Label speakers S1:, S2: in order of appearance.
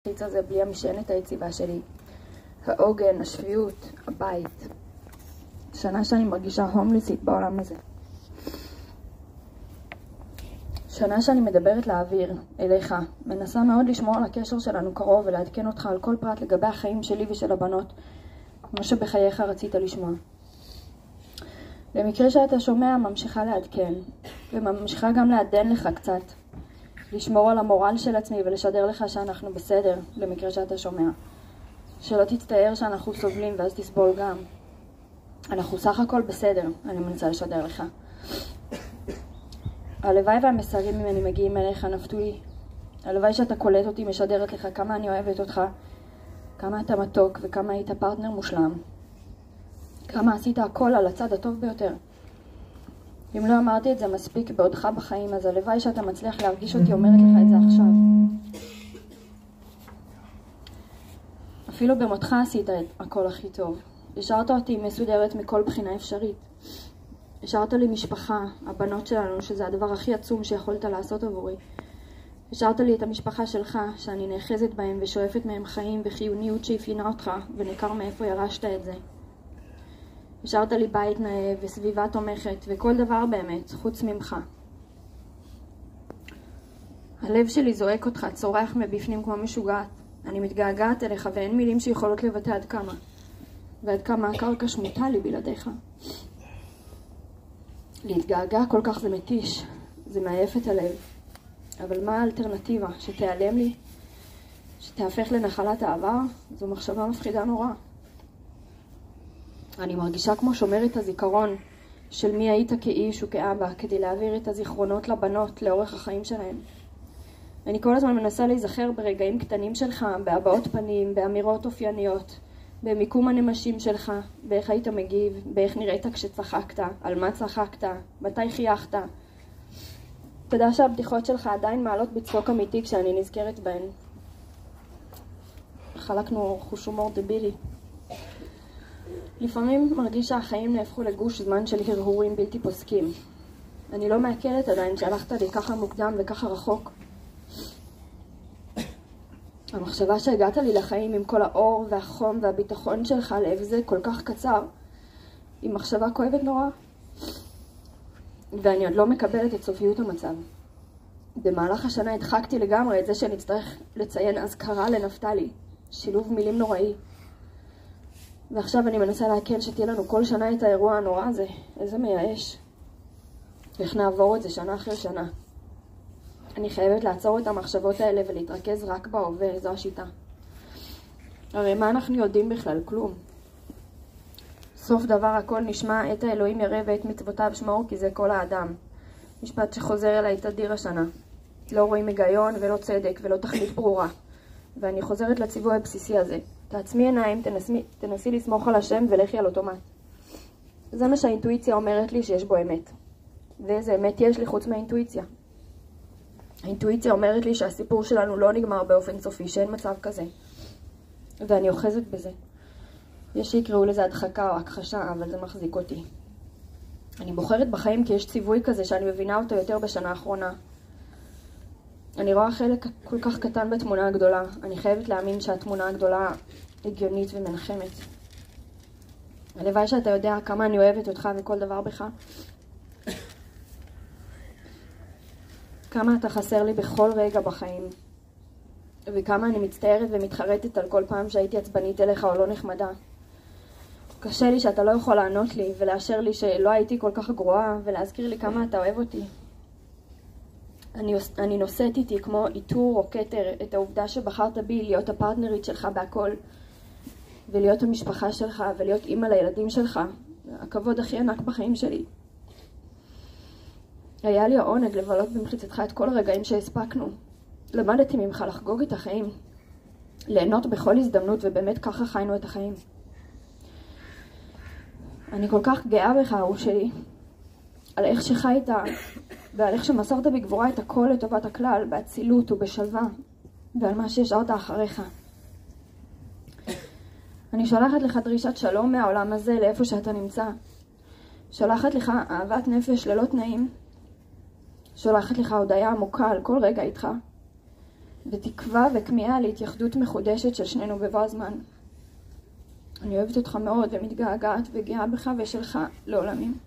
S1: החיץ הזה בלי המשענת היציבה שלי, העוגן, השפיות, הבית. שנה שאני מרגישה הומליסית בעולם הזה. שנה שאני מדברת לאוויר, אליך, מנסה מאוד לשמור על הקשר שלנו קרוב ולעדכן אותך על כל פרט לגבי החיים שלי ושל הבנות, כמו שבחייך רצית לשמוע. למקרה שאתה שומע, ממשיכה לעדכן, וממשיכה גם לעדן לך קצת, לשמור על המורל של עצמי ולשדר לך שאנחנו בסדר, למקרה שאתה שומע. שלא תצטער שאנחנו סובלים ואז תסבול גם. אנחנו סך הכל בסדר, אני מנסה לשדר לך. הלוואי והמסרים ממני מגיעים אליך נפתולי. הלוואי שאתה קולט אותי משדרת לך כמה אני אוהבת אותך, כמה אתה מתוק וכמה היית פרטנר מושלם. כמה עשית הכל על הצד הטוב ביותר. אם לא אמרתי את זה מספיק בעודך בחיים, אז הלוואי שאתה מצליח להרגיש אותי אומרת לך את זה עכשיו. אפילו במותך עשית את הכל הכי טוב. השארת אותי מסודרת מכל בחינה אפשרית. השארת לי משפחה, הבנות שלנו, שזה הדבר הכי עצום שיכולת לעשות עבורי. השארת לי את המשפחה שלך, שאני נאחזת בהם ושואפת מהם חיים וחיוניות שאפיינה אותך, וניכר מאיפה ירשת את זה. השארת לי בית נאה וסביבה תומכת וכל דבר באמת, חוץ ממך. הלב שלי זועק אותך, צורח מבפנים כמו משוגעת. אני מתגעגעת אליך ואין מילים שיכולות לבטא עד כמה. ועד כמה הקרקע שמוטה לי בלעדיך. להתגעגע כל כך זה מתיש, זה מעייף את הלב. אבל מה האלטרנטיבה? שתיעלם לי? שתהפך לנחלת העבר? זו מחשבה מפחידה נורא. אני מרגישה כמו שומרת הזיכרון של מי היית כאיש וכאבא, כדי להעביר את הזיכרונות לבנות לאורך החיים שלהם. אני כל הזמן מנסה להיזכר ברגעים קטנים שלך, בהבעות פנים, באמירות אופייניות, במיקום הנמשים שלך, באיך היית מגיב, באיך נראית כשצחקת, על מה צחקת, מתי חייכת. תדע שהבדיחות שלך עדיין מעלות בצחוק אמיתי כשאני נזכרת בהן. חלקנו חוש הומור דבילי. לפעמים מרגיש שהחיים נהפכו לגוש זמן של הרהורים בלתי פוסקים. אני לא מעכלת עדיין שהלכת לי ככה מוקדם וככה רחוק. המחשבה שהגעת לי לחיים עם כל האור והחום והביטחון שלך לב זה כל כך קצר, היא מחשבה כואבת נורא. ואני עוד לא מקבלת את סופיות המצב. במהלך השנה הדחקתי לגמרי את זה שנצטרך לציין אזכרה לנפתלי, שילוב מילים נוראי. ועכשיו אני מנסה להקל שתהיה לנו כל שנה את האירוע הנורא הזה. איזה מייאש. איך נעבור את זה שנה אחרי שנה. אני חייבת לעצור את המחשבות האלה ולהתרכז רק בהווה, זו השיטה. הרי מה אנחנו יודעים בכלל? כלום. סוף דבר הכל נשמע את האלוהים ירא ואת מצוותיו שמור כי זה כל האדם. משפט שחוזר אליי תדיר השנה. לא רואים היגיון ולא צדק ולא תכלית ברורה. ואני חוזרת לציווי הבסיסי הזה. תעצמי עיניים, תנסי לסמוך על השם ולכי על אוטומט. זה מה שהאינטואיציה אומרת לי שיש בו אמת. ואיזה אמת יש לי חוץ מהאינטואיציה? האינטואיציה אומרת לי שהסיפור שלנו לא נגמר באופן סופי, שאין מצב כזה. ואני אוחזת בזה. יש שיקראו לזה הדחקה או הכחשה, אבל זה מחזיק אותי. אני בוחרת בחיים כי יש ציווי כזה שאני מבינה אותו יותר בשנה האחרונה. אני רואה חלק כל כך קטן בתמונה הגדולה. אני חייבת להאמין שהתמונה הגדולה הגיונית ומנחמת. הלוואי שאתה יודע כמה אני אוהבת אותך וכל דבר בך. כמה אתה חסר לי בכל רגע בחיים. וכמה אני מצטערת ומתחרטת על כל פעם שהייתי עצבנית אליך או לא נחמדה. קשה לי שאתה לא יכול לענות לי ולאשר לי שלא הייתי כל כך גרועה ולהזכיר לי כמה אתה אוהב אותי. אני נושאת איתי כמו איתור או כתר את העובדה שבחרת בי להיות הפרטנרית שלך בהכל ולהיות המשפחה שלך ולהיות אימא לילדים שלך. הכבוד הכי ענק בחיים שלי. היה לי העונג לבלות במחיצתך את כל הרגעים שהספקנו. למדתי ממך לחגוג את החיים. ליהנות בכל הזדמנות ובאמת ככה חיינו את החיים. אני כל כך גאה בך אהוב שלי. על איך שחיית ועל איך שמסרת בגבורה את הכל לטובת הכלל, באצילות ובשלווה, ועל מה שהשארת אחריך. אני שולחת לך דרישת שלום מהעולם הזה לאיפה שאתה נמצא. שולחת לך אהבת נפש ללא תנאים. שולחת לך הודיה עמוקה על כל רגע איתך. ותקווה וכמיהה להתייחדות מחודשת של שנינו בבוא הזמן. אני אוהבת אותך מאוד ומתגעגעת וגאה בך ושלך לעולמים.